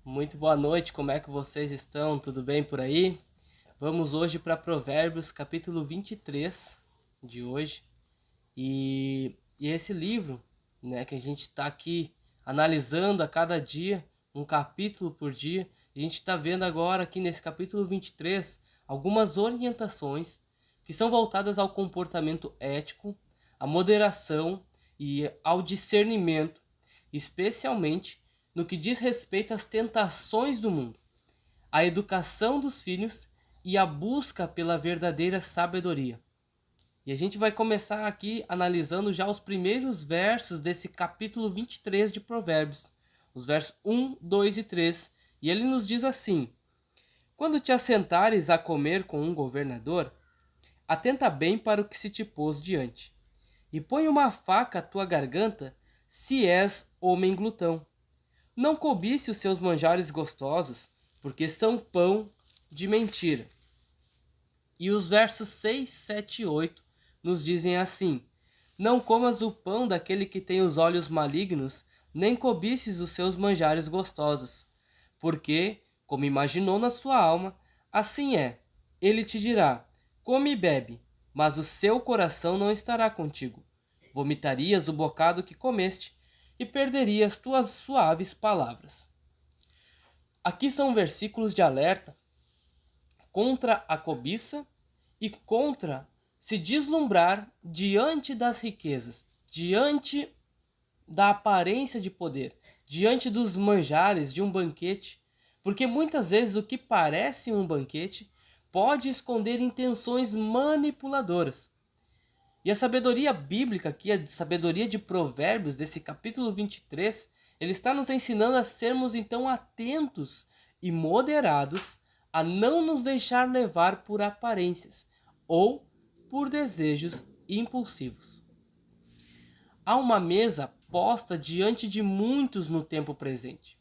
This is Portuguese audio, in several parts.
Muito boa noite, como é que vocês estão? Tudo bem por aí? Vamos hoje para Provérbios, capítulo 23 de hoje. E esse livro, né, que a gente está aqui analisando a cada dia, um capítulo por dia, a gente está vendo agora aqui nesse capítulo 23 algumas orientações que são voltadas ao comportamento ético, à moderação e ao discernimento, especialmente no que diz respeito às tentações do mundo, à educação dos filhos e à busca pela verdadeira sabedoria. E a gente vai começar aqui analisando já os primeiros versos desse capítulo 23 de Provérbios, os versos 1, 2 e 3. E ele nos diz assim: Quando te assentares a comer com um governador, atenta bem para o que se te pôs diante, e põe uma faca à tua garganta, se és homem glutão. Não cobice os seus manjares gostosos, porque são pão de mentira. E os versos 6, 7 e 8 nos dizem assim: Não comas o pão daquele que tem os olhos malignos, nem cobices os seus manjares gostosos. Porque, como imaginou na sua alma, assim é. Ele te dirá: Come e bebe, mas o seu coração não estará contigo. Vomitarias o bocado que comeste e perderias tuas suaves palavras. Aqui são versículos de alerta contra a cobiça e contra se deslumbrar diante das riquezas, diante da aparência de poder, diante dos manjares de um banquete, porque muitas vezes o que parece um banquete pode esconder intenções manipuladoras. E a sabedoria bíblica, aqui a sabedoria de Provérbios, desse capítulo 23, ele está nos ensinando a sermos então atentos e moderados, a não nos deixar levar por aparências ou por desejos impulsivos. Há uma mesa posta diante de muitos no tempo presente.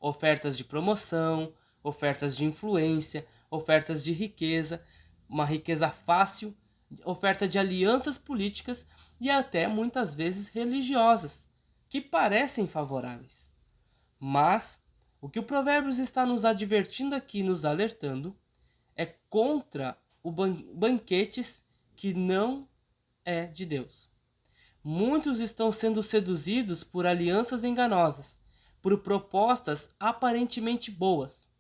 Ofertas de promoção, ofertas de influência, ofertas de riqueza, uma riqueza fácil, oferta de alianças políticas e até muitas vezes religiosas, que parecem favoráveis. Mas o que o Provérbios está nos advertindo aqui, nos alertando, é contra o banquetes que não é de Deus. Muitos estão sendo seduzidos por alianças enganosas, por propostas aparentemente boas,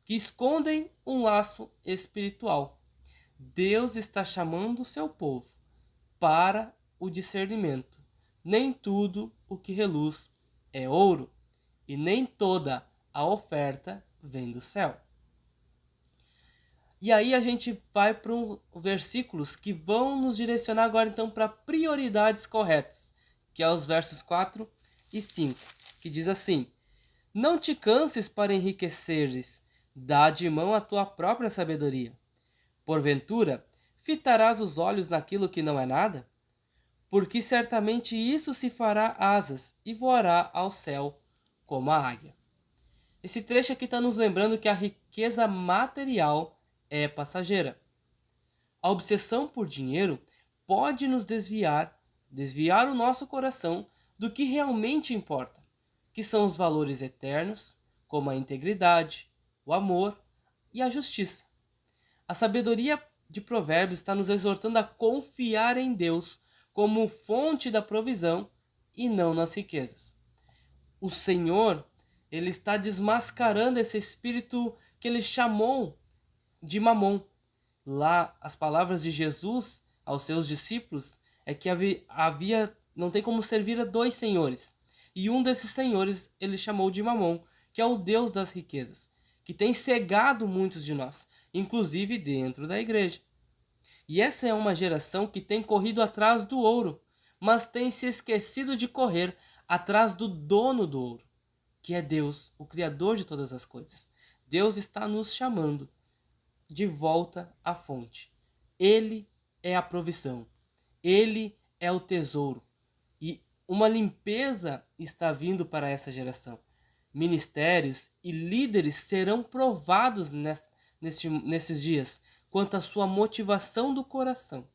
que escondem um laço espiritual. Deus está chamando o seu povo para o discernimento. Nem tudo o que reluz é ouro, e nem toda a oferta vem do céu. E aí a gente vai para versículos que vão nos direcionar agora então para prioridades corretas, que é os versos 4 e 5, que diz assim: Não te canses para enriqueceres, dá de mão a tua própria sabedoria. Porventura, fitarás os olhos naquilo que não é nada? Porque certamente isso se fará asas e voará ao céu como a águia. Esse trecho aqui está nos lembrando que a riqueza material é passageira. A obsessão por dinheiro pode nos desviar o nosso coração do que realmente importa, que são os valores eternos, como a integridade, o amor e a justiça. A sabedoria de Provérbios está nos exortando a confiar em Deus como fonte da provisão e não nas riquezas. O Senhor, ele está desmascarando esse espírito que ele chamou de mamon. Lá, as palavras de Jesus aos seus discípulos é que não tem como servir a dois senhores. E um desses senhores ele chamou de mamon, que é o Deus das riquezas, que tem cegado muitos de nós, inclusive dentro da igreja. E essa é uma geração que tem corrido atrás do ouro, mas tem se esquecido de correr atrás do dono do ouro, que é Deus, o Criador de todas as coisas. Deus está nos chamando de volta à fonte. Ele é a provisão. Ele é o tesouro. E uma limpeza está vindo para essa geração. Ministérios e líderes serão provados nesses dias quanto à sua motivação do coração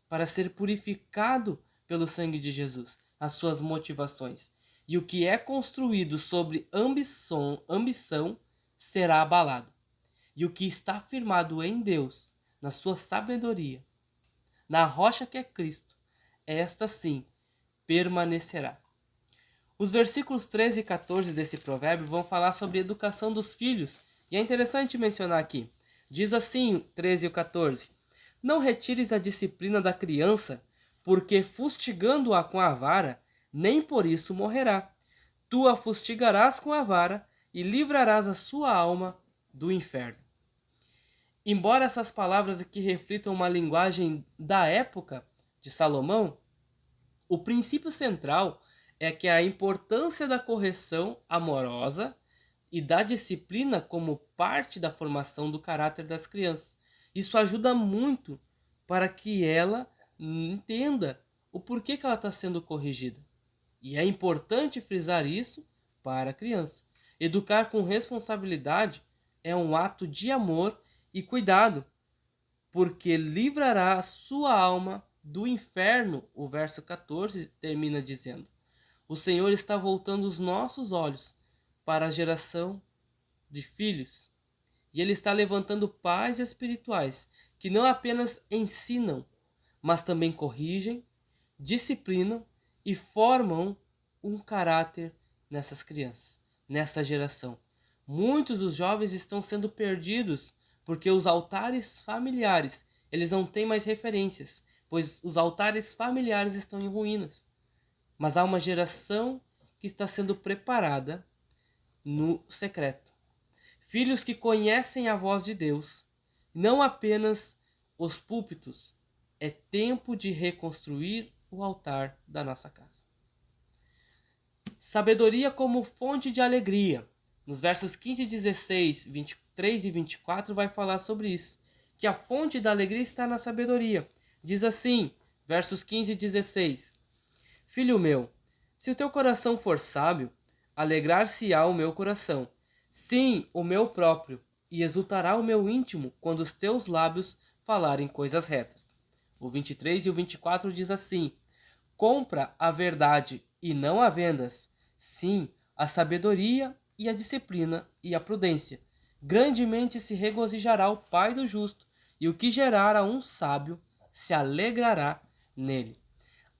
para ser purificado pelo sangue de Jesus, as suas motivações. e o que é construído sobre ambição será abalado. E o que está firmado em Deus, na sua sabedoria, na rocha que é Cristo, esta sim permanecerá. Os versículos 13 e 14 desse provérbio vão falar sobre a educação dos filhos. E é interessante mencionar aqui. Diz assim, 13 e 14: Não retires a disciplina da criança, porque fustigando-a com a vara, nem por isso morrerá. Tu a fustigarás com a vara e livrarás a sua alma do inferno. Embora essas palavras aqui reflitam uma linguagem da época de Salomão, o princípio central é que a importância da correção amorosa e da disciplina como parte da formação do caráter das crianças. Isso ajuda muito para que ela entenda o porquê que ela está sendo corrigida. E é importante frisar isso para a criança. Educar com responsabilidade é um ato de amor e cuidado, porque livrará a sua alma do inferno. O verso 14 termina dizendo: O Senhor está voltando os nossos olhos para a geração de filhos, e Ele está levantando pais espirituais que não apenas ensinam, mas também corrigem, disciplinam e formam um caráter nessas crianças, nessa geração. Muitos dos jovens estão sendo perdidos porque os altares familiares, eles não têm mais referências, pois os altares familiares estão em ruínas. Mas há uma geração que está sendo preparada no secreto. Filhos que conhecem a voz de Deus, não apenas os púlpitos. É tempo de reconstruir o altar da nossa casa. Sabedoria como fonte de alegria. Nos versos 15, 16, 23 e 24 vai falar sobre isso. Que a fonte da alegria está na sabedoria. Diz assim, versos 15 e 16. Filho meu, se o teu coração for sábio, alegrar-se-á o meu coração. Sim, o meu próprio, e exultará o meu íntimo quando os teus lábios falarem coisas retas. O 23 e o 24 diz assim: Compra a verdade e não a vendas. Sim, a sabedoria e a disciplina e a prudência. Grandemente se regozijará o pai do justo, e o que gerar a um sábio se alegrará nele.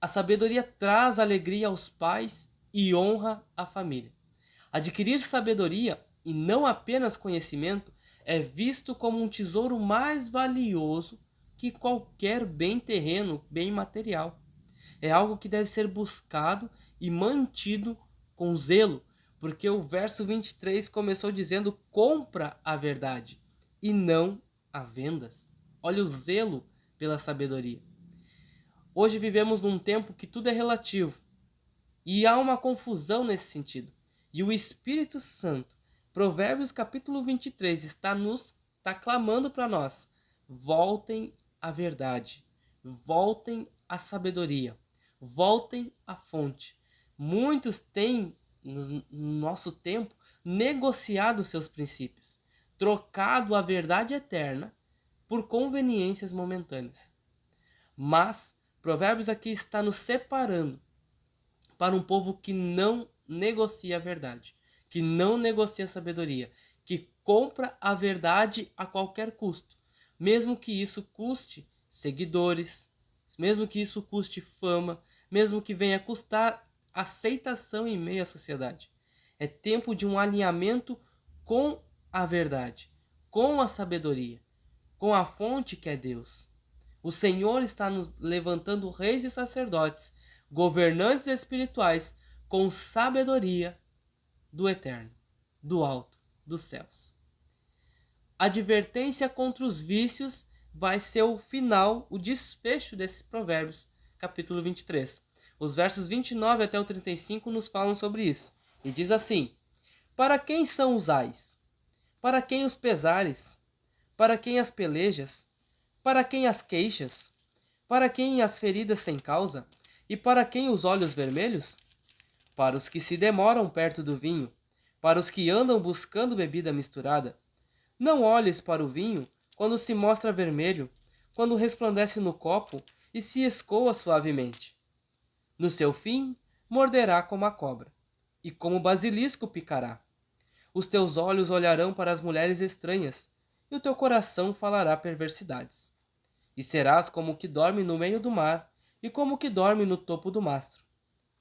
A sabedoria traz alegria aos pais e honra à família. Adquirir sabedoria, e não apenas conhecimento, é visto como um tesouro mais valioso que qualquer bem terreno, bem material. É algo que deve ser buscado e mantido com zelo, porque o verso 23 começou dizendo: compra a verdade e não a vendas. Olha o zelo pela sabedoria. Hoje vivemos num tempo que tudo é relativo e há uma confusão nesse sentido. E o Espírito Santo, Provérbios capítulo 23, está clamando para nós: voltem à verdade, voltem à sabedoria, voltem à fonte. Muitos têm, no nosso tempo, negociado seus princípios, trocado a verdade eterna por conveniências momentâneas. Mas Provérbios aqui está nos separando para um povo que não negocia a verdade, que não negocia a sabedoria, que compra a verdade a qualquer custo, mesmo que isso custe seguidores, mesmo que isso custe fama, mesmo que venha custar aceitação em meio à sociedade. É tempo de um alinhamento com a verdade, com a sabedoria, com a fonte que é Deus. O Senhor está nos levantando reis e sacerdotes, governantes espirituais, com sabedoria do eterno, do alto, dos céus. Advertência contra os vícios vai ser o final, o desfecho desses provérbios, capítulo 23. Os versos 29 até o 35 nos falam sobre isso. E diz assim: Para quem são os ais? Para quem os pesares? Para quem as pelejas? Para quem as queixas? Para quem as feridas sem causa? E para quem os olhos vermelhos? Para os que se demoram perto do vinho, para os que andam buscando bebida misturada. Não olhes para o vinho quando se mostra vermelho, quando resplandece no copo e se escoa suavemente. No seu fim, morderá como a cobra. e como basilisco picará. Os teus olhos olharão para as mulheres estranhas, e o teu coração falará perversidades. E serás como o que dorme no meio do mar, e como o que dorme no topo do mastro.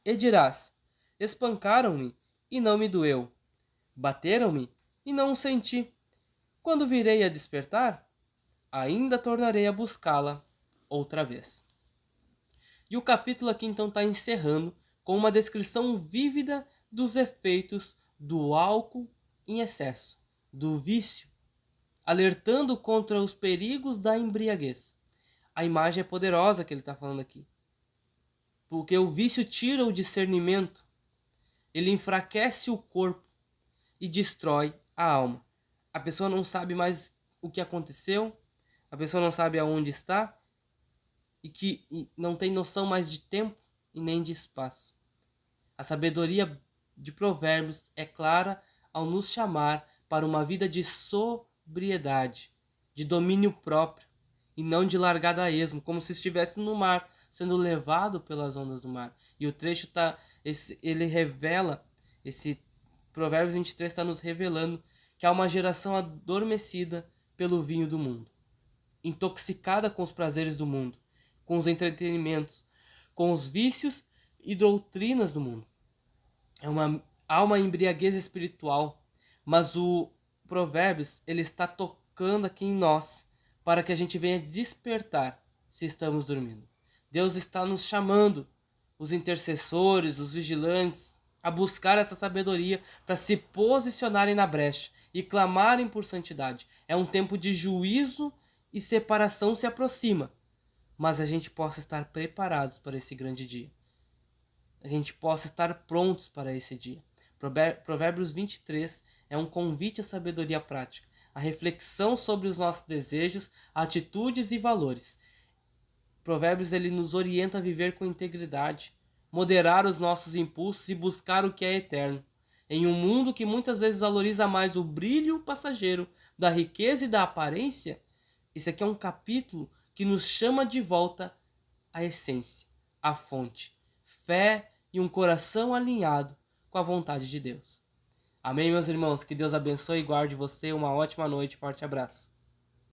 E dirás: espancaram-me, e não me doeu. Bateram-me, e não o senti. Quando virei a despertar, ainda tornarei a buscá-la outra vez. E o capítulo aqui então está encerrando com uma descrição vívida dos efeitos do álcool em excesso, do vício, alertando contra os perigos da embriaguez. A imagem é poderosa que ele está falando aqui, porque o vício tira o discernimento, ele enfraquece o corpo e destrói a alma. A pessoa não sabe mais o que aconteceu, a pessoa não sabe aonde está e não tem noção mais de tempo e nem de espaço. A sabedoria de Provérbios é clara ao nos chamar para uma vida de sobriedade, de domínio próprio e não de largada a esmo, como se estivesse no mar, sendo levado pelas ondas do mar. E o trecho ele revela, esse Provérbios 23 está nos revelando que há uma geração adormecida pelo vinho do mundo, intoxicada com os prazeres do mundo, com os entretenimentos, com os vícios e doutrinas do mundo. Há uma embriaguez espiritual, mas o Provérbios ele está tocando aqui em nós para que a gente venha despertar se estamos dormindo. Deus está nos chamando, os intercessores, os vigilantes, a buscar essa sabedoria para se posicionarem na brecha e clamarem por santidade. É um tempo de juízo e separação se aproxima, mas a gente possa estar preparados para esse grande dia. A gente possa estar prontos para esse dia. Provérbios 23 é um convite à sabedoria prática, a reflexão sobre os nossos desejos, atitudes e valores. Provérbios ele nos orienta a viver com integridade, moderar os nossos impulsos e buscar o que é eterno. Em um mundo que muitas vezes valoriza mais o brilho passageiro da riqueza e da aparência, esse aqui é um capítulo que nos chama de volta à essência, à fonte, fé e um coração alinhado com a vontade de Deus. Amém, meus irmãos? Que Deus abençoe e guarde você. Uma ótima noite. Forte abraço.